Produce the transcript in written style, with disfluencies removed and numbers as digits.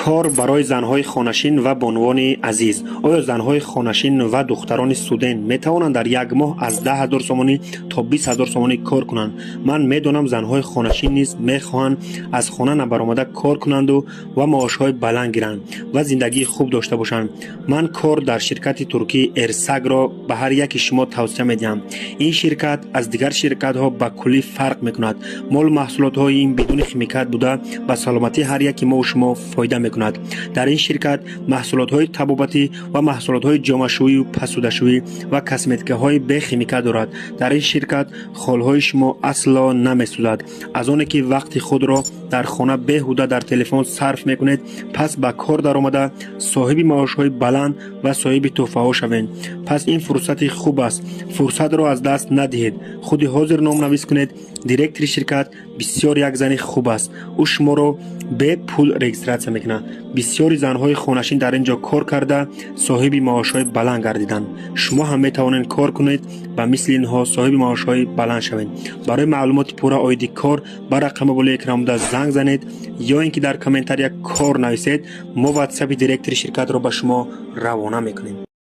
کار برای زنهای خانشین و بانوان عزیز. آیا زنهای خانشین و دختران استودنت می توانند در یک ماه از 10,000 سومانی تا 20,000 سومانی کار کنند؟ من میدانم زنهای خانشین نیز می خواهند از خانه نبرآمده کار کنند و معاش های بلند گیرند و زندگی خوب داشته باشند. من کار در شرکت ترکی ارسگ را به هر یک شما توصیه می دهم. این شرکت از دیگر شرکت ها به کلی فرق می کند. مال محصولات های این بدون خیمیکات بوده به سلامتی هر یک ما و شما فایده می کند. در این شرکت محصولات های طبابتی و محصولات های جامه‌شویی و پسوده‌شویی و کسمتیک های بی خیمیکات دارد. در این شرکت خال های شما اصلا نمی سوزد. از آنی که وقت خود را در خانه بیهوده در تلفن صرف می کنید، پس به کار در آمده صاحب معاش های بلند و صاحب تحفه ها شوید. پس این فرصت خوب است. فرصت را از دست ندهید. خود حاضر نام نویس کنید. دیرکتر شرکت بسیار یک زن خوب است. او شما را به پول رجیستراسیون میکنه. بسیاری زنهای خانشین در اینجا کار کرده صاحب معاش های بلند گردیدند. شما هم میتوانید کار کنید و مثل اینها صاحب معاش های بلند شوید. برای معلومات پورا آیدی کار بر رقم بالا اکرام زنگ زنید یا اینکه در کامنتر یک کار نویسید. ما واتساپ دیرکتر شرکت را به شما روانه میکنیم.